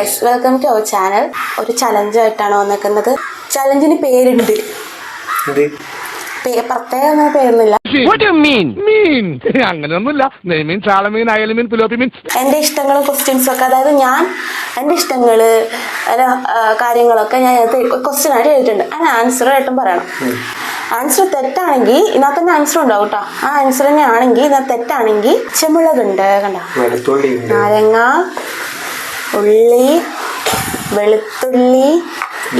Guys, welcome to our channel. ഒരു ചലഞ്ചായിട്ടാണ് വന്നിരിക്കുന്നത്. ചലഞ്ചിന് പേരുണ്ട്, പ്രത്യേക പേരൊന്നുമില്ല. എന്റെ ഇഷ്ടങ്ങളും ക്വസ്റ്റ്യൻസും ഒക്കെ, അതായത് എന്റെ ഇഷ്ടങ്ങള് കാര്യങ്ങളൊക്കെ ഞാൻ ക്വസ്റ്റ്യൻ ആയിട്ട് എഴുതിയിട്ടുണ്ട്. അതിന് ആൻസർ ആയിട്ടും പറയണം. ആൻസർ തെറ്റാണെങ്കിൽ ഇതിനകത്ത് തന്നെ ആൻസർ ഉണ്ടാവും കേട്ടോ. ആ ആൻസർ തന്നെ ആണെങ്കിൽ ഇതിനകത്ത് തെറ്റാണെങ്കിൽ ചെമുളകുണ്ട്, കണ്ട, നാരങ്ങ, ഉള്ളി, വെളുത്തുള്ളി,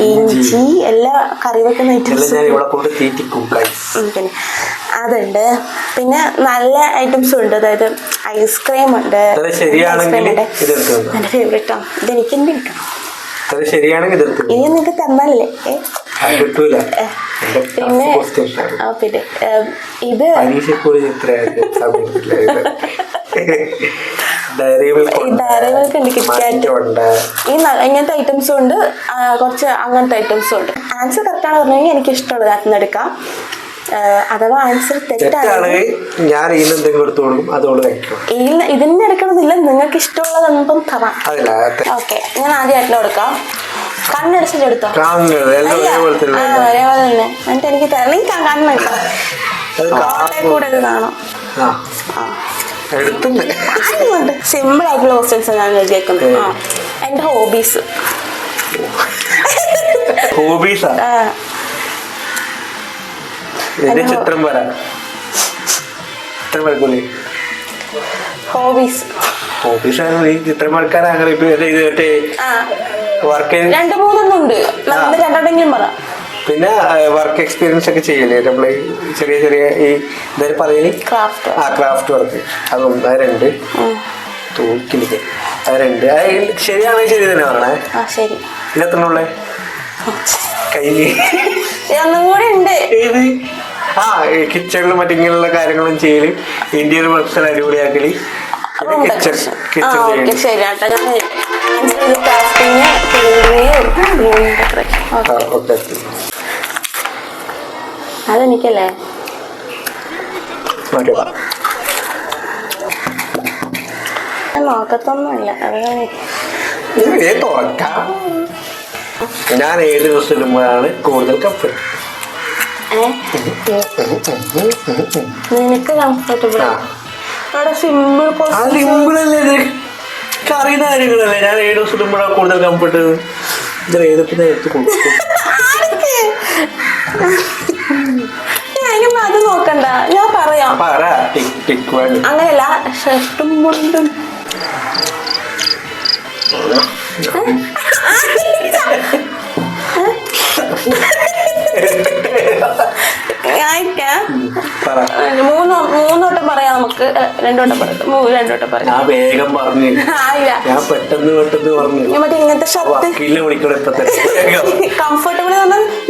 ഇഞ്ചി, എല്ലാ കറി വെക്കുന്ന ഐറ്റംസ് പിന്നെ അതുണ്ട്. പിന്നെ നല്ല ഐറ്റംസും ഉണ്ട്, അതായത് ഐസ്ക്രീം ഉണ്ട്. എന്റെ ഫേവറേറ്റ് ആണ്. ഇതെനിക്ക് എന്ത് കിട്ടണം? ഇനി നിനക്ക് തന്നല്ലേ. പിന്നെ ഇത് ഡയറി മിൽക്ക് ഉണ്ട്, കിറ്റ്കാറ്റ് ഈ ഇങ്ങനത്തെ ഐറ്റംസും ഉണ്ട്, കുറച്ച് അങ്ങനത്തെ ഐറ്റംസും ഉണ്ട്. ആൻസർ കറക്റ്റാണ് പറഞ്ഞെങ്കിൽ എനിക്ക് ഇഷ്ടമുള്ളത് അതിന് എടുക്കാം. അഥവാ ആൻസർ തെറ്റാണെങ്കിൽ ഇതിന്റെ എടുക്കണമെന്നില്ല, നിങ്ങൾക്ക് ഇഷ്ടമുള്ളതെന്തും തരാം. ഓക്കെ, ഞാൻ ആദ്യമായിട്ട് കൊടുക്കാം. കണ്ണടച്ചിട്ട് എടുത്തോ. ഒരേപോലെ തന്നെ. എന്നിട്ട് എനിക്ക് എനിക്ക് കണ്ണെടുക്കാം. കൂടെ ഇത് കാണാം. സിമ്പിൾ ആയിട്ടുള്ള ക്വസ്റ്റ്യൻസ് ഞാൻ കേൾക്കുന്നത്. എന്റെ ഹോബീസ് രണ്ട് മൂന്നെണ്ണം ഉണ്ട്, രണ്ടെണ്ണെങ്കിലും പറ. പിന്നെ വർക്ക് എക്സ്പീരിയൻസ് ഒക്കെ ചെയ്യല്ലേ നമ്മള്, ചെറിയ ചെറിയ ഈ എന്തായാലും പറയല് ക്രാഫ്റ്റ് വർക്ക്, അതും അതുണ്ട്. തൂക്കിലേക്ക് അതുണ്ട്. ശരിയാണെങ്കിൽ ശരി തന്നെ പറഞ്ഞേ. ഇതെത്ര ഉള്ളേ കയ്യില്? ഏത്? കിച്ചണിലും മറ്റിങ്ങനെയുള്ള കാര്യങ്ങളും ചെയ്യല്, ഇന്ത്യയിൽ ഭക്ഷണം അടിപൊളിയാക്കല്, അതെനിക്കല്ലേ. നോക്കത്തൊന്നുമില്ല. ഞാൻ ഏത് ദിവസം ഇടുമ്പോഴാണ് കൂടുതൽ കംഫർട്ട്? നിനക്ക് കംഫർട്ടബിൾ അറിയുന്ന കാര്യങ്ങളല്ലേ. ഞാൻ ഏത് ദിവസം ഇടുമ്പോഴാണ് കൂടുതൽ കംഫർട്ട്? ഏതൊക്കെ എടുത്ത് കൊടുക്കും. അത് നോക്കണ്ട, ഞാൻ പറയാം. അങ്ങനെയല്ല, ഷർട്ടും മുണ്ടും മൂന്നോട്ടം പറയാം. നമുക്ക് രണ്ടോട്ടം പറയാം. വേഗം പറഞ്ഞു. ഞാൻ പെട്ടെന്ന് പറഞ്ഞു. മറ്റേ ഇങ്ങനത്തെ ഷർട്ട് കംഫർട്ടബിൾ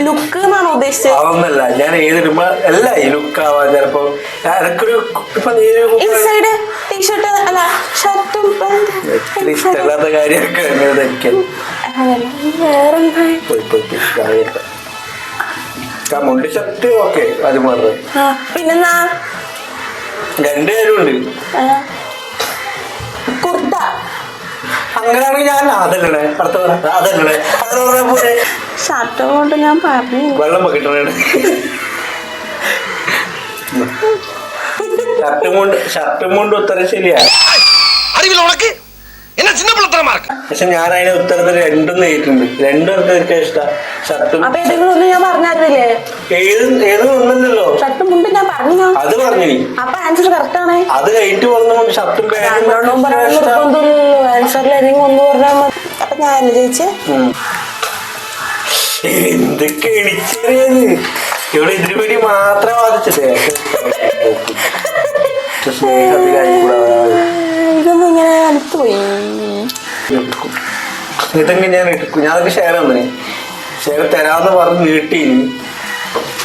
ലുക്ക് എന്നാണ് ഉദ്ദേശിച്ചത്. അതൊന്നല്ല, ഞാൻ ഏതിടുമ്പോ അല്ല ഈ ലുക്ക് ആവാൻ ചിലപ്പോ ഇൻസൈഡ് ടീഷർട്ട് അല്ല ഷർട്ടും ഇഷ്ടമല്ലാത്ത കാര്യമൊക്കെ മുണ്ട് ഷർട്ട് ഓക്കെ, അത് മാറുന്നത്. പിന്നെന്താ രണ്ടുപേരും ഉണ്ട്. കുർത്ത അങ്ങനെയാണെങ്കിൽ ഞാൻ അതല്ലേ അടുത്ത അതല്ലേ ഷർട്ട് കൊണ്ട് ഞാൻ പറഞ്ഞു. വെള്ളം കിട്ടണ ഷർട്ടും കൊണ്ട് ഉത്തരം ശരിയാണ്. പക്ഷെ ഞാൻ അതിന് ഉത്തരത്തിൽ രണ്ടും നേരിട്ടുണ്ട്. രണ്ടും എനിക്ക് ഇഷ്ടം. ഷർട്ടും ഞാൻ പറഞ്ഞില്ലേ, ഏത് ഒന്നല്ലോ ഷർട്ടും മുണ്ട് ഞാൻ പറഞ്ഞു. അത് പറഞ്ഞു. അപ്പൊ ആൻസർ കറക്റ്റ് ആണ്. അത് കഴിഞ്ഞിട്ട് പറഞ്ഞുകൊണ്ട് ഷർട്ടും ആൻസറിൽ ഏതെങ്കിലും ഒന്ന് പറഞ്ഞാൽ മതി. അപ്പൊ ഞാൻ ചോദിച്ചേ എന്തൊക്കെ എണിച്ചറിയത് ഇവിടെ ഇതിനു വേണ്ടി മാത്രം വാദിച്ചതേ. ഇതൊന്നും ഇങ്ങനെ അടുത്ത് പോയി. ഇതൊക്കെ ഞാൻ എടുക്കും. ഞാനൊക്കെ ഷെയർ തന്നെ ഷെയർ തരാന്ന് പറഞ്ഞ് നീട്ടി.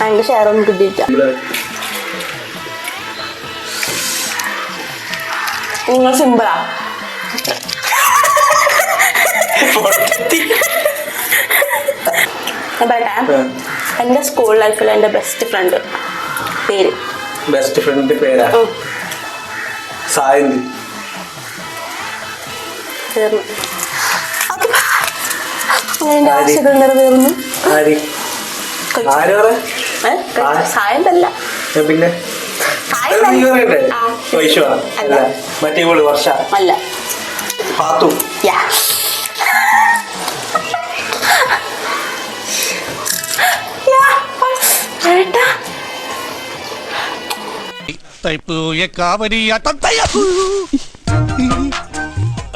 അതിന്റെ ഷെയർ ഒന്നും കിട്ടിയില്ല. നിങ്ങൾ സിമ്പിളാ. എന്റെ സ്കൂൾ ലൈഫിൽ എന്റെ ബെസ്റ്റ് ഫ്രണ്ട് പേര്. ബെസ്റ്റ് ഫ്രണ്ട് പേരാ സായന്തി. അതിന്റെ ആവശ്യങ്ങൾ നിറവേറുന്നു. സായന്തല്ല പിന്നെ മറ്റേ വർഷ അല്ല പാത്തു. Type ye kavariya tantaya.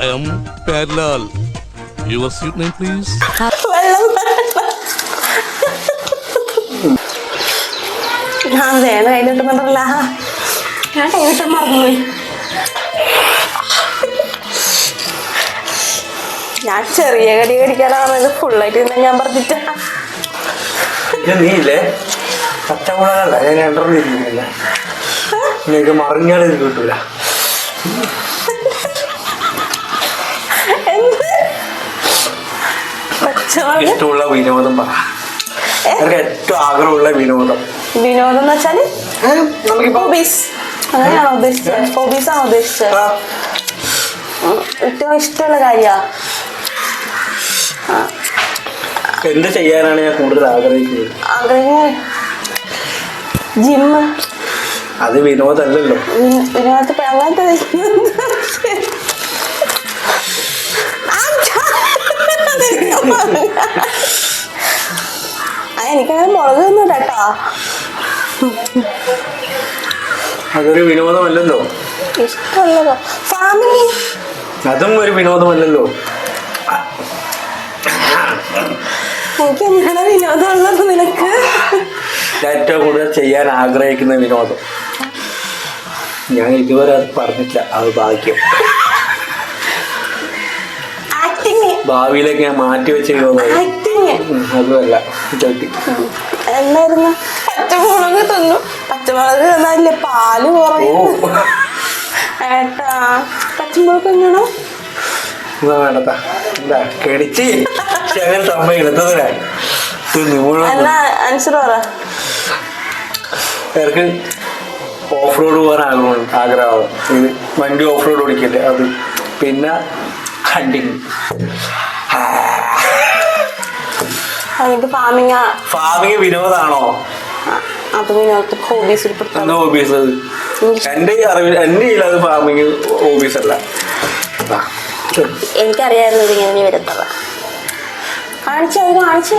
I am Perlal. Your seat name, please. ഞാൻ വേണം കയ്യിലിട്ടുന്നുണ്ടല്ല. ഞാൻ കയ്യിലിട്ട് മറന്നുപോയി. ഞാൻ ചെറിയ കടി കടിക്കാനാണ് ഫുള്ളായിട്ട് ഞാൻ പറഞ്ഞിട്ട്. നീയില്ലേ പച്ചമുളകല്ല, ഞാൻ രണ്ടെണ്ണം ഇരിക്കുന്നില്ല. നിനക്ക് മറിഞ്ഞാൽ ഇത് കിട്ടൂല. ഇഷ്ടമുള്ള വിനോദം പറ. ഏറ്റവും ആഗ്രഹമുള്ള വിനോദം. വിനോദം എന്ന് വെച്ചാല് ഹോബീസ് അങ്ങനെയാണോ ഉദ്ദേശിച്ചത്? ഹോബീസ് ആണോ ഉദ്ദേശിച്ചത്? ഏറ്റവും ഇഷ്ടമുള്ള കാര്യാ എന്ത് ചെയ്യാനാണ് ഞാൻ കൂടുതൽ ആഗ്രഹിക്കുന്നത്? ജിമ്മ്. അത് വിനോദമല്ലല്ലോ. വിനോദത്തിൽ അങ്ങനത്തെ എനിക്കങ്ങനെ മുളകൊന്നും കേട്ടോ. അതൊരു വിനോദമല്ലല്ലോ. ഇഷ്ടമുള്ളതോ? ഫാമിലി. അതും ഒരു വിനോദമല്ലല്ലോ. എനിക്ക് എന്താണ് വിനോദം ഉള്ളത് നിനക്ക്? ഏറ്റവും കൂടുതൽ ചെയ്യാൻ ആഗ്രഹിക്കുന്ന വിനോദം ഞാൻ ഇതുവരെ അത് പറഞ്ഞില്ല. അത് ഭാഗ്യം. ഭാവിയിലേക്ക് ഞാൻ മാറ്റി വെച്ച വിനോദം അതുമല്ല. എന്തായിരുന്നു? പച്ചമുളക് തിന്നു. പച്ചമുളക് തന്നല്ലേ പാല് കുറയും ഏട്ടാ. പച്ചമുളക് തിന്നണോ? വേണ്ടത്താ എന്താ കടിച്ച് അങ്ങനെ സംഭവം എടുത്തതിനാ. ആൻസർ പറ. എനിക്ക് ഓഫ് റോഡ് പോകാൻ ആഗ്രഹം. ഇത് വണ്ടി ഓഫ് റോഡ് ഓടിക്കല്ലേ അത്. പിന്നെ ഹണ്ടിങ്. ഫാമിങ് വിനോദാണോ? അത് വിനോദത്തിൽ ഹോബീസ് ഉൾപ്പെടുത്തുന്നു. ഹോബീസ് എന്റെ അറിവിൽ എന്റെ അത് ഫാമിങ് ഹോബീസ് അല്ല. എനിക്കറിയായിരുന്നു ഇതിങ്ങനെ വരത്തവ. കാണിച്ചത് കാണിച്ച്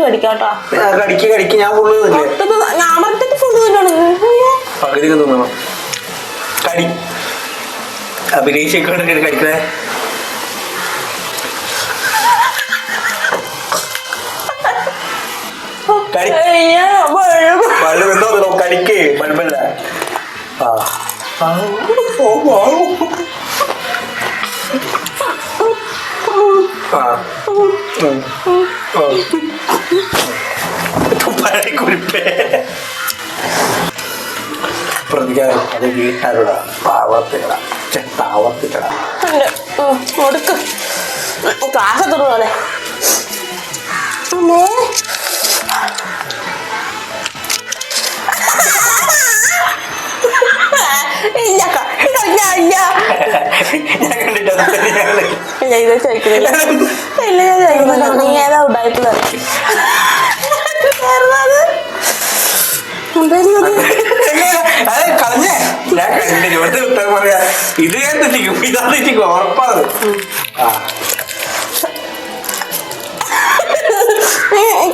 കടിക്കാട്ടോ. കടിക്ക് ഞാൻ ഫുള്ള് ഞാൻ മറ്റേ ഫുള്ള് തിന്നണം. പകുതി തിന്നണം. കടി അഭിനയിച്ചൊക്കെ കടിക്കണേ. കടിക്ക് മൺപല്ല. പ്രതികാരം അത് വീട്ടാരുടെ പാവത്തിലട ചെത്താവത്തിലട. ക്ലാസ് പോലെ ഇത് ചോദിക്കുന്നില്ല. ഇല്ല ഞാൻ ചോദിക്കുന്നില്ല. നീ ഏതാ ഉണ്ടായിട്ടുള്ള കളഞ്ഞേ. ഞാൻ കഴിഞ്ഞ ഉത്തരം പറയാ. ഇത് ഞാൻ തെറ്റിക്കും. ഇതാണ് തെറ്റിക്കും ഉറപ്പാണ്.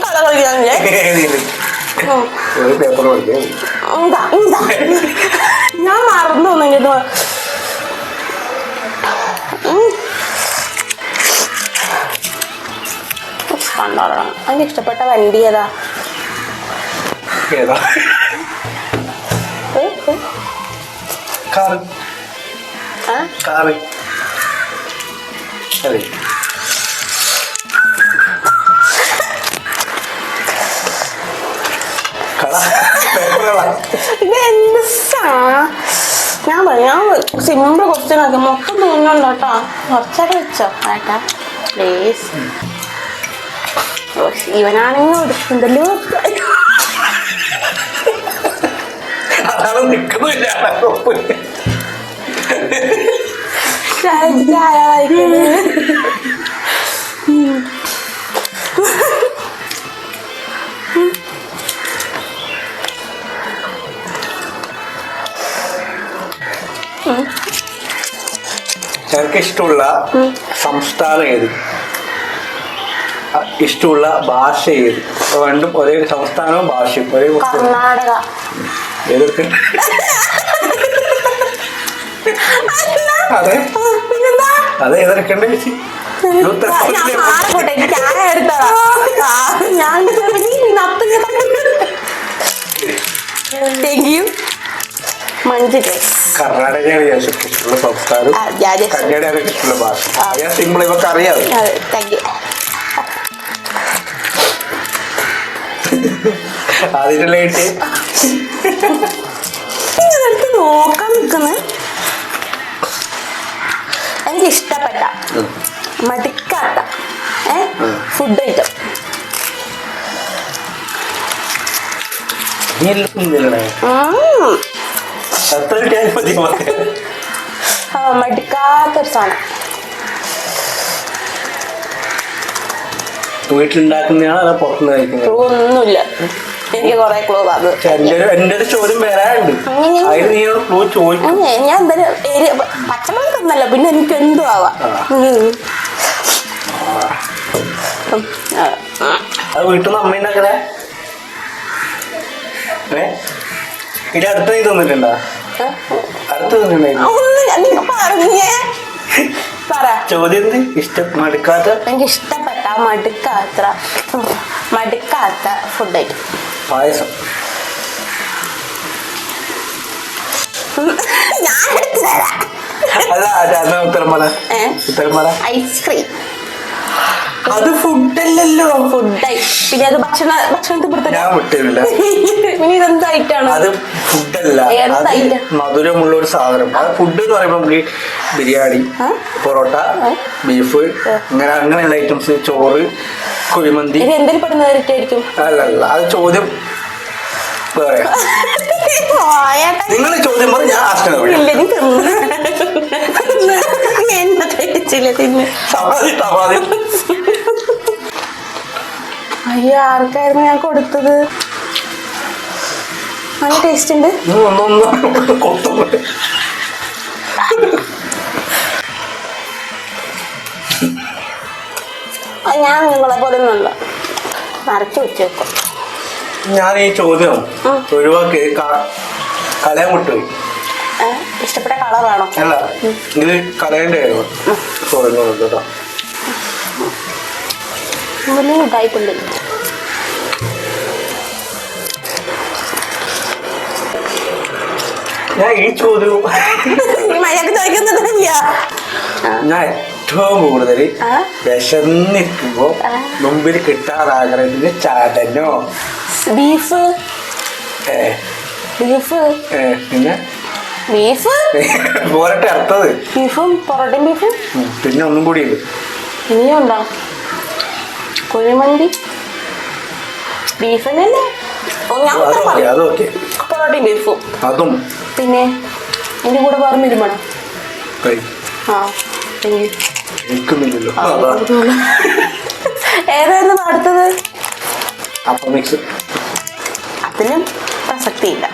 കള കളിക്കാനില്ലേ? ഒരു പേപ്പർ കളിക്കാൻ ഞാൻ മറന്നു കേട്ടോ. കണ്ടോളണം. അതിന് ഇഷ്ടപ്പെട്ട വണ്ടി ഏതാ? ഏതാ? കാറ്. കാറ് അതെ. ഇതെന്ത് ഞാൻ പറയാം. സിമ്പിൾ ക്വസ്റ്റ്യൻ ആക്കി മൊത്തം തോന്നുന്നുണ്ടോ കേട്ടോ. കുറച്ചൊക്കെ വെച്ചോ ഏട്ടാ പ്ലീസ്. ഇവനാണെങ്കിൽ എടുക്കുന്നുണ്ടല്ലോ. ചായ വായിക്കുന്നത്. എനിക്ക് ഇഷ്ടമുള്ള സംസ്ഥാനം ഏത്, ഇഷ്ടമുള്ള ഭാഷ ഏത്? രണ്ടും ഒരേ സംസ്ഥാനവും ഭാഷയും ഒരേ കർണാടക. ഏതൊക്കെ? അതെ അതെ ഏതൊക്കെ ഉണ്ട് ചേച്ചി? കർണാടകയാണ് ഞാൻ ഇഷ്ടമുള്ള സംസ്ഥാനം, കന്നഡയാണ് ഇഷ്ടമുള്ള ഭാഷ. ഞാൻ സിമ്പിൾ ഇവർക്ക് അറിയാം. അതിനുള്ള കിട്ടി നോക്കാൻ നിൽക്കുന്ന എനിക്ക് ഇഷ്ടപ്പെട്ട മടുക്കാത്ത ഫുഡ് ഐറ്റം. മടുക്കാത്തൊരു സാധനം വീട്ടിലുണ്ടാക്കുന്നതാണ് അതോ പുറത്തുനിന്ന് കഴിക്കുന്നത്? ഒന്നുമില്ല, എനിക്ക് കൊറേ ക്ലോസ് അത്. എന്റെ ഒരു ചോദ്യം വരാനുണ്ട്, അതിന് നീ ക്ലൂ ചോദിക്കും. ഞാൻ എന്തായാലും പച്ചമുളക് തന്നല്ല, പിന്നെ എനിക്ക് എന്തു ആവാം. അത് വീട്ടിൽ നിന്ന് അമ്മയുണ്ടാക്കണേ? ഇത് അടുത്ത നീ തന്നിട്ടുണ്ടോ? അടുത്ത് ചോദ്യം എന്ത്? മടുക്കാത്ത, എനിക്ക് ഇഷ്ടപ്പെട്ട മടുക്കാത്ത ഫുഡ് ഐറ്റം. പായസം. ഞാൻ എടുത്തു തരാം. ഉത്തരമല. ഉത്തരമല ഐസ്ക്രീം. അത് ഫുഡല്ലല്ലോ. ഫുഡായി പിന്നെ അത് ഭക്ഷണത്തിൽ ഞാൻ വിട്ടില്ല. പിന്നെ ഇതെന്തായിട്ടാണ്? അത് ഫുഡല്ല, മധുരമുള്ള ഒരു സാധനം. അത് ഫുഡ് എന്ന് പറയുമ്പോ നമുക്ക് ബിരിയാണി, പൊറോട്ട, ബീഫ്, അങ്ങനെയുള്ള ഐറ്റംസ്, ചോറ്, കുഴിമന്തി. ഇത് എന്തിൽ പെടുന്നതായിരിക്കും? അല്ലല്ല, അത് ചോദ്യം വേറെ. നിങ്ങൾ ചോദ്യം പറഞ്ഞ ഞാൻ അയ്യോ, ആർക്കായിരുന്നു ഞാൻ കൊടുത്തത്? നല്ല ടേസ്റ്റ് ഉണ്ട്. ഞാൻ നിങ്ങളെ പോലെ ഒന്നല്ല, നിറച്ച് വെച്ചേക്കും. ഞാൻ ഈ ചോദ്യം ഒഴിവാക്കി കളയാൻ വിട്ടുപോയി. ഇഷ്ടപ്പെട്ട കളറാണോ? അല്ല, ഇത് കളയണ്ടേ കേട്ടോ. ഇതായിട്ടുണ്ട്. ഞാൻ ഈ ചോദ്യവും ചോദിക്കുന്നതല്ല. ഞാൻ ഏറ്റവും കൂടുതൽ വിശന്നിരിക്കുമ്പോ മുമ്പിൽ കിട്ടാറാഗ്രഹത്തിന് ചാടനോ ബീഫ്. ബീഫ് പിന്നെ ബീഫ് പോരട്ടെ അടുത്തത്. ബീഫും പൊറോട്ടയും ബീഫും. പിന്നെ ഒന്നും കൂടി ഉണ്ട്. ഇനിയുണ്ടോ? കുഴിമന്തി. ബീഫ് തന്നെയല്ലേ? പൊറോട്ടയും ബീഫും അതും. പിന്നെ എന്റെ കൂടെ വേറെ മിരുമണം. ഏതായിരുന്നു അടുത്തത്? അപ്പം മിക്സ്. അതിനും പ്രസക്തിയില്ല.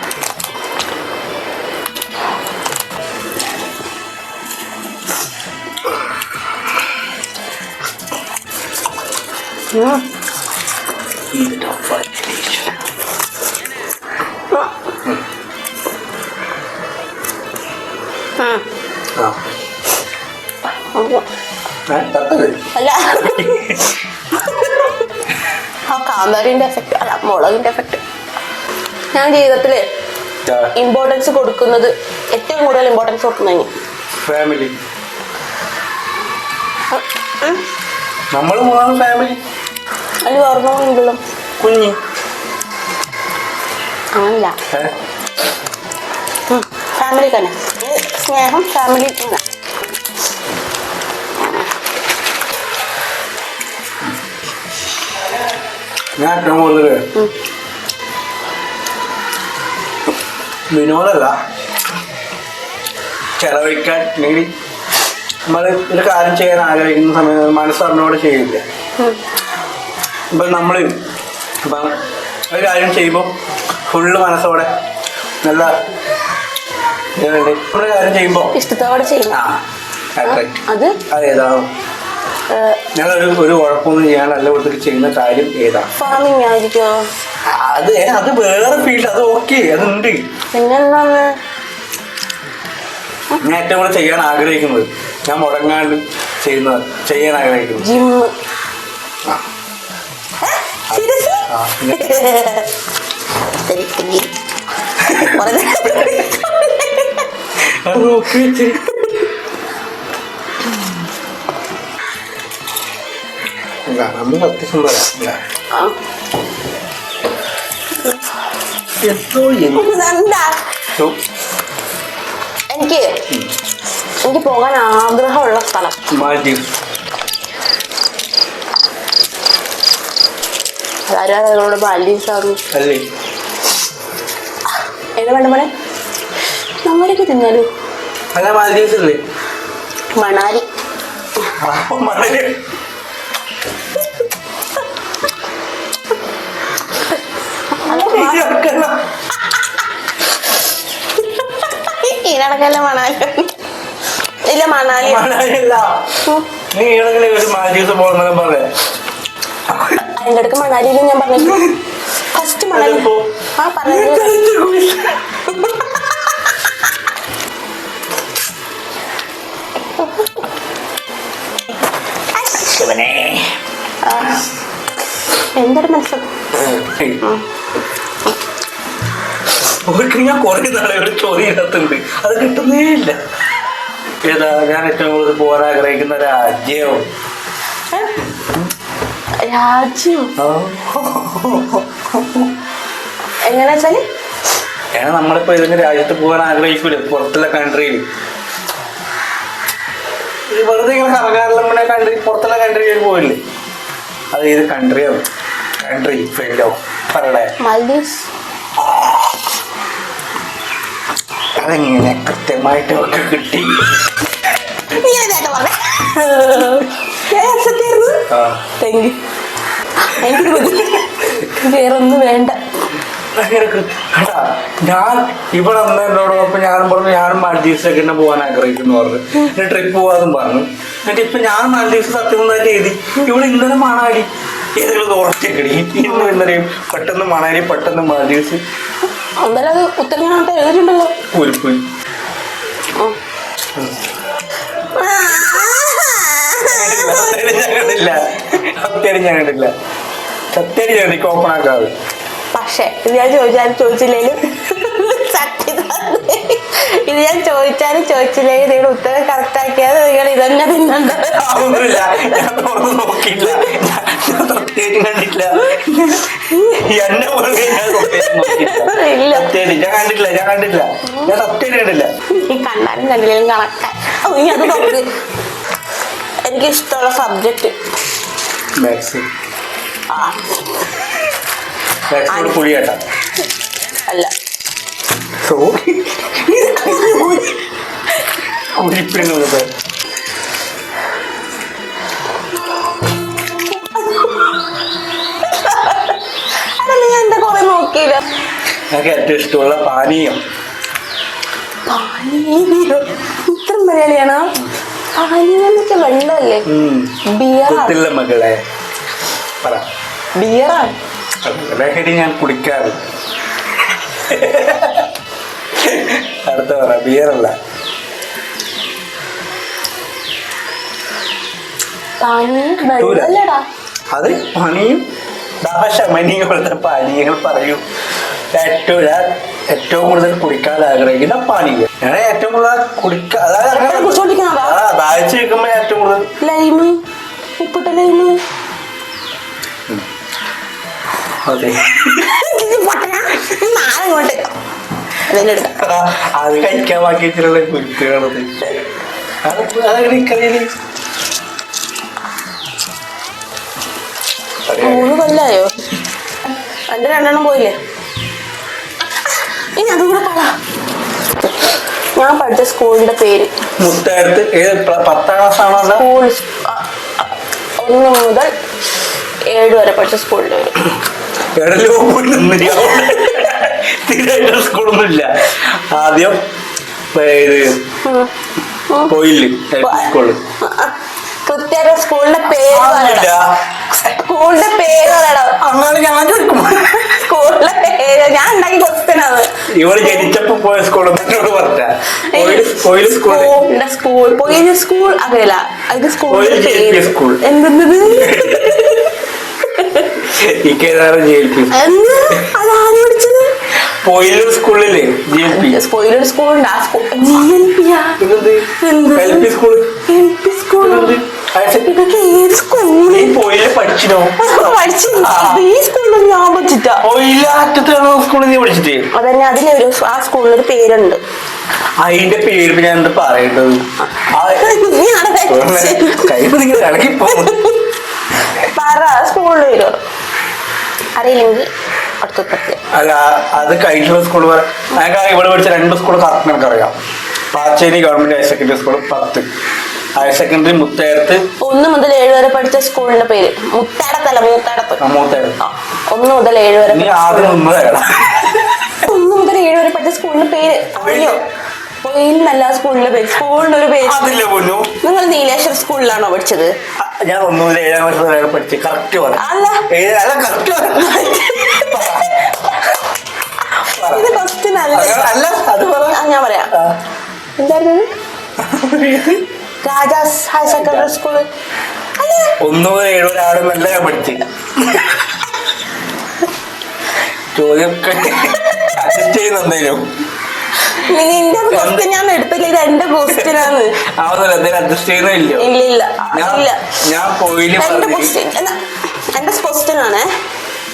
അല്ല, ആ കാന്താരിന്റെ എഫക്ട് അല്ല, മുളകിന്റെ എഫക്ട്. ഞാൻ ജീവിതത്തില് ഇമ്പോർട്ടൻസ് കൊടുക്കുന്നത്, ഏറ്റവും കൂടുതൽ ഇമ്പോർട്ടൻസ് കൊടുക്കുന്നതിന് ഫാമിലി. നമ്മൾ മൂന്നാണ് ഫാമിലി. അതിൽ ഓർമ്മകളുണ്ടല്ലോ കുഞ്ഞ്. അങ്ങനല്ല, ഫാമിലി തന്നെ സ്നേഹം. ഫാമിലി തന്നെ. ഞാൻ ഏറ്റവും കൂടുതൽ വിനോദമല്ല, ചെലവഴിക്കാൻ അല്ലെങ്കിൽ നമ്മൾ ഒരു കാര്യം ചെയ്യാൻ ആഗ്രഹിക്കുന്ന സമയത്ത് മനസ്സറിനോട് ചെയ്യില്ല. ഇപ്പം നമ്മൾ ഇപ്പം ഒരു കാര്യം ചെയ്യുമ്പോൾ ഫുള്ള് മനസ്സോടെ നല്ല ഒരു കാര്യം ചെയ്യുമ്പോൾ ഇഷ്ടത്തോടെ ചെയ്യും. അത് അതേതാണോ ഞങ്ങളൊരു കുഴപ്പമൊന്നും ചെയ്യാൻ നല്ല കൊടുത്തിട്ട് ചെയ്യുന്ന കാര്യം ഏതാണ്? ഫാമിങ് ആയിരിക്കോ? അത് വേറെ ഫീൽഡ്, അത് ഓക്കെ, അതുണ്ട്. പിന്നെന്താണ് ഞാൻ ഏറ്റവും കൂടുതൽ ചെയ്യാൻ ആഗ്രഹിക്കുന്നത്, ഞാൻ മുടങ്ങാണ്ട് ചെയ്യാൻ ആഗ്രഹിക്കുന്നത് ജിം. നമ്മൾ സത്യസന്ധരാ. എനിക്ക് പോകാൻ ആഗ്രഹമുള്ള സ്ഥലം മാൽഡീവ്സ്. അതാരോട് മാൽഡീവ്സ് ആകും അല്ലേ? ഏതാ വേണ്ട മോനെ? നമ്മളേക്ക് തിന്നാലോ? അല്ല, മാൽഡീവ്സ് അല്ലേ? മണാലി. ഈനടക്കല്ല മണാലി. ഇല്ല, മണാലി മണാലിയല്ല. നീ ഈടങ്ങനെ ഒരു മാൽഡീവ്സ് പോകുന്നതും പറഞ്ഞേ. അതിൻ്റെ അടുക്ക് മണാലിയിലും ഞാൻ പറഞ്ഞു. ഫസ്റ്റ് മണാലി പറഞ്ഞു. എന്തൊരു മനസ്സും ഞാൻ കുറെ നാളുകൾ ചോദ്യത്തിനുണ്ട്, അത് കിട്ടുന്നേ ഇല്ല. ഏതാ ഞാൻ ഏറ്റവും കൂടുതൽ പോകാൻ ആഗ്രഹിക്കുന്ന രാജ്യം? എങ്ങനെ വെച്ചാല് നമ്മളിപ്പോ ഏതെങ്കിലും രാജ്യത്ത് പോകാൻ ആഗ്രഹിക്കൂലേ, പുറത്തുള്ള കൺട്രിയിൽ വെറുതെ ഇങ്ങനെ കറങ്ങാറുള്ള കൺട്രി, പുറത്തുള്ള കൺട്രിയിൽ പോയില്ലേ? അത് ഏത് കൺട്രിയാണ്? കൺട്രി ഫീൽഡോ പറയണേ? മാൽഡീവ്സ്. അതെങ്ങനെ കൃത്യമായിട്ട് ഒക്കെ കിട്ടി? വേറൊന്നും വേണ്ട. ഞാൻ ഇവിടെ എന്നോടൊപ്പം ഞാനും പറഞ്ഞു ഞാനും മാൽഡീവ്സിലേക്ക് തന്നെ പോകാൻ ആഗ്രഹിക്കുന്നു പറഞ്ഞു. ട്രിപ്പ് പോകാതും പറഞ്ഞു. എന്നിട്ട് ഇപ്പൊ ഞാൻ മാൽഡീവ്സ് സത്യമായിട്ട് എഴുതി. ഇവിടെ ഇന്നലെ മണാലി ഏതെങ്കിലും ഉറച്ചേക്കടി, ഇന്നും ഇന്നലെയും പെട്ടെന്ന് മണാലി, പെട്ടെന്ന് മാൽഡീവ്സ്. എന്തായാലും അത് ഉത്തരങ്ങാനത്ത് എഴുതിയിട്ടുണ്ടല്ലോ. ഉരുപ്പ് ഞാൻ കണ്ടില്ല. സത്യം ഞാൻ ഓപ്പൺ ആക്കാതെ. പക്ഷെ ഇത് ഞാൻ ചോദിച്ചില്ലേലും ഇത് ഞാൻ ചോദിച്ചില്ലെങ്കിൽ നിങ്ങൾ ഉത്തരം കറക്റ്റ് ആക്കിയാൽ നിങ്ങൾ ഇതന്നെ തിന്നണ്ട. നോക്കിയില്ല, കണ്ടില്ല. ഞാൻ കണ്ടില്ല. ഈ കണ്ടാലും കണ്ടില്ലേലും കണക്കാൻ. ഇനി അത് നോക്ക്. എനിക്ക് ഇഷ്ടമുള്ള സബ്ജക്റ്റ് പുളിയാട്ടാ അല്ല, അതല്ല ഞാൻ എന്റെ കുറെ നോക്കിയില്ല. എനിക്ക് ഏറ്റവും ഇഷ്ടമുള്ള പാനീയം. ഇത്ര മലയാളിയാണോ? പാനീയം വെള്ളമല്ലേ? ബിയറാ മകളെ പറ. ബിയറാണ് ലഹരി ഞാൻ കുടിക്കാറ്. അടുത്ത പറ. ബിയറല്ല. വെള്ളല്ലേടാ അത് പണിയും ദാശമനിയും പോലത്തെ പാനീയങ്ങൾ പറയൂ. ഏറ്റവും കൂടുതൽ കുടിക്കാൻ ആഗ്രഹിക്കുന്ന പാനീയം. ഞാൻ ഏറ്റവും കൂടുതൽ ദാഹിച്ചു നിൽക്കുമ്പോ ഏറ്റവും കൂടുതൽ ലൈമ്, ഉപ്പിട്ട ലൈമ്. അതെ, അത് കഴിക്കാൻ ബാക്കി വെച്ചിട്ടുള്ള കുരുക്കുകളത്. അതങ്ങനെ ഇക്കറിയില് 3 കൊല്ലായോ? എന്റെ 2 പോയില്ലേ? ഇനി അതും കൂടെ പറ. ഞാൻ പഠിച്ച സ്കൂളിന്റെ പേര്. മുത്തടുത്ത് ഏത് 10ാം ക്ലാസ് ആണോ? സ്കൂൾ 1 മുതൽ 7 വരെ പഠിച്ച സ്കൂളിൽ വരും. എവിടെല്ലോ പോയി സ്കൂളൊന്നും ഇല്ല. ആദ്യം പോയില്ലേ സ്കൂള് കൃത്യമായിട്ട് സ്കൂളിന്റെ പേര് പറയണം. സ്കൂളിന്റെ പേര് പറയണം. അങ്ങനെ ഞാൻ ചോദിക്കും. സ്കൂളിന്റെ പേര് ഞാൻ ഉണ്ടാക്കി ക്വസ്റ്റ്യനാണ്. ഇവള് ജനിച്ചപ്പോ പോയ സ്കൂൾ എന്നോട് പറഞ്ഞ സ്കൂൾ പോയ സ്കൂൾ അങ്ങനെയല്ല. ഇത് സ്കൂളിന്റെ പേര് സ്കൂൾ എന്തെന്നത് അതാണ് പഠിച്ചത്. പോയില്ലൂർ സ്കൂളില്ലേ സ്പോയിലർ സ്കൂളുണ്ട്. ആ സ്കൂൾ LP സ്കൂള് ഏത് സ്കൂളിൽ പോയില്ല പഠിച്ചിനോ? ഈ സ്കൂളിൽ ഞാൻ പഠിച്ചിട്ടാ. സ്കൂളിൽ നീ പഠിച്ചിട്ടേ അതന്നെ. അതിലൊരു ആ സ്കൂളിലൊരു പേരുണ്ട്. അതിന്റെ പേര് ഞാൻ എന്താ പറയേണ്ടത്? കൈ ഇളകിപ്പോ പറ സ്കൂളിൽ വരും. അറിയില്ലെങ്കിൽ അല്ല അത് കഴിഞ്ഞുള്ള സ്കൂൾ ഞങ്ങൾക്ക് ഇവിടെ പഠിച്ച 2 സ്കൂൾ കറക്റ്റ് നമുക്കറിയാം. Pacheri government higher secondary school 10, higher secondary മുത്തയടത്ത് 1 മുതൽ 7 വരെ പഠിച്ച സ്കൂളിന്റെ പേര് മുത്തടത്തല്ല, മൂത്തടത്ത്. 1 മുതൽ 7 വരെ നീ ആദ്യം 1 മുതൽ 7 വരെ പഠിച്ച സ്കൂളിന്റെ പേര് അറിയോ? പൊയിലിനല്ല സ്കൂളിന്റെ പേര്. സ്കൂളിന്റെ ഒരു പേര്. നിങ്ങൾ നീലേശ്വർ സ്കൂളിലാണോ പഠിച്ചത്? ഞാൻ 1 മുതൽ 7ാം ക്ലാസ് വരെ പഠിച്ചു. കറക്റ്റ് അല്ല ഇത് ക്വസ്റ്റ്യൻ അല്ല. ഞാൻ പറയാം. എന്തായിരുന്നു? രാജാസ് ഹയർ സെക്കൻഡറി സ്കൂള് 1 മുതൽ 7 വരെ ആടുന്നല്ല ഞാൻ പഠിച്ചു. ചോദ്യം അഡ്ജസ്റ്റ് ചെയ്യുന്നുണ്ടേലും നിന്റെ ക്വസ്റ്റ്യൻ ഞാൻ എടുത്തില്ല. ഇത് എന്റെ ക്വസ്റ്റ്യൻ ആണ്. അഡ്ജസ്റ്റ് ചെയ്യുന്നില്ലോ. ഇല്ല ഞാൻ പോയില് എന്റെ ക്വസ്റ്റ്യൻ ആണ്.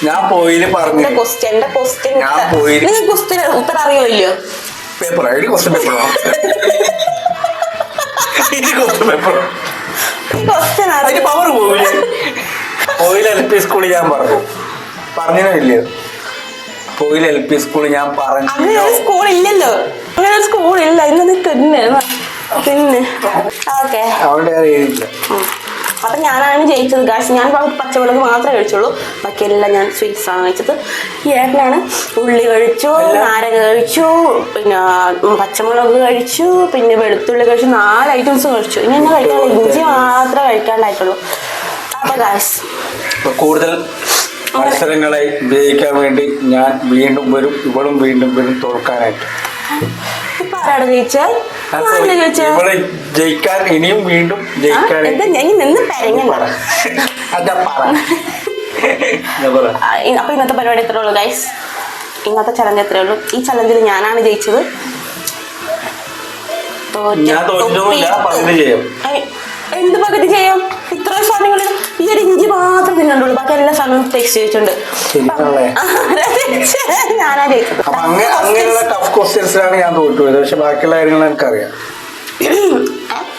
ഞാൻ പോയില് പറഞ്ഞു എന്റെ ക്വസ്റ്റ്യൻ നിങ്ങൾ ക്വസ്റ്റ്യൻ ഉത്തരം അറിയില്ലയോ? പേപ്പറോ ക്വസ്റ്റ്യൻ പേപ്പറോ പേപ്പറോ ക്വസ്റ്റ്യൻ അതിന് പവർ പോയില്ല. പോയില് LP സ്കൂളിൽ ഞാൻ പറഞ്ഞില്ലയോ? പോയില് LP സ്കൂളിൽ ഞാൻ പറഞ്ഞു. അങ്ങനെ ഒരു സ്കൂൾ ഇല്ലല്ലോ. അങ്ങനെ ഒരു സ്കൂൾ ഇല്ല. ഇന്ന് തിന്നെ ഓക്കെ. അവിടെ അറിയില്ല. അപ്പൊ ഞാനാണ് ജയിച്ചത് ഗായ്സ്. ഞാൻ പച്ചമുളക് മാത്രമേ കഴിച്ചുള്ളൂ. ബാക്കിയെല്ലാം ഞാൻ സ്വീറ്റ്സ് ആണ് കഴിച്ചത്. ഈ ഏട്ടനാണ് ഉള്ളി കഴിച്ചു, നാരങ്ങ കഴിച്ചു, പിന്നെ പച്ചമുളക് കഴിച്ചു, പിന്നെ വെളുത്തുള്ളി കഴിച്ചു. 4 ഐറ്റംസ് കഴിച്ചു. ഇനി എന്നെ കഴിക്കാനുള്ള ഇഞ്ചി മാത്രമേ കഴിക്കാണ്ടായിട്ടുള്ളൂ. അപ്പൊ ഗായ്സ് കൂടുതൽ മത്സരങ്ങളെ വിജയിക്കാൻ വേണ്ടി ഞാൻ വീണ്ടും വരും. ഇവളും വീണ്ടും വരും തോൽക്കാനായിട്ട്. ഇപ്പൊ ആരാണ് ജയിച്ചാൽ? ഇവളെ ജയിക്കാൻ ഇനിയും വീണ്ടും ജയിക്കാൻ. അപ്പൊ ഇന്നത്തെ പരിപാടി എത്രേ ഉള്ളൂ ഗൈസ്. ഇന്നത്തെ ചലഞ്ച് എത്രേ ഉള്ളൂ. ഈ ചലഞ്ചിൽ ഞാനാണ് ജയിച്ചത്. എന്ത് പകുതി ചെയ്യാം? ഇത്ര സാധനങ്ങൾ ഈ ഒരു ഇഞ്ചി മാത്രം തിന്നുള്ളൂ. ബാക്കി എല്ലാ സാധനവും ടേസ്റ്റ് ചെയ്തിട്ടുണ്ട്. ഞാനാ ജയിച്ചത്. അങ്ങനെയുള്ള ടഫ് ക്വസ്റ്റ്യൻസിലാണ് ഞാൻ തോറ്റുപോയത്. പക്ഷെ ബാക്കിയുള്ള കാര്യങ്ങൾ എനിക്കറിയാം.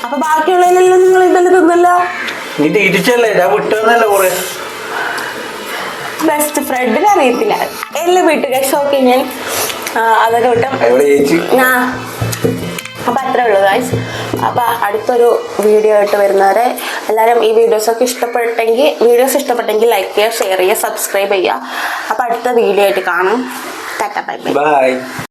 അപ്പൊ ബാക്കിയുള്ളതിലെല്ലാം നിങ്ങൾ ഇതെല്ലാം തിന്നല്ല. നീ തിരിച്ചല്ലേ ഞാൻ വിട്ടതന്നല്ല കുറെ. ബെസ്റ്റ് ഫ്രണ്ടിന് അറിയത്തില്ല എല്ലാം വിട്ടു ഗൈസ്. ഓക്കെ ഞാൻ അതൊക്കെ വിട്ടും. അപ്പൊ അത്രേ ഉള്ളൂ ഗൈസ്. അപ്പൊ അടുത്തൊരു വീഡിയോ ആയിട്ട് വരുന്നവരെ എല്ലാവരും ഈ വീഡിയോസ് ഇഷ്ടപ്പെട്ടെങ്കിൽ ലൈക്ക് ചെയ്യുക, ഷെയർ ചെയ്യുക, സബ്സ്ക്രൈബ് ചെയ്യുക. അപ്പൊ അടുത്ത വീഡിയോ ആയിട്ട് കാണാം. Tata bye bye.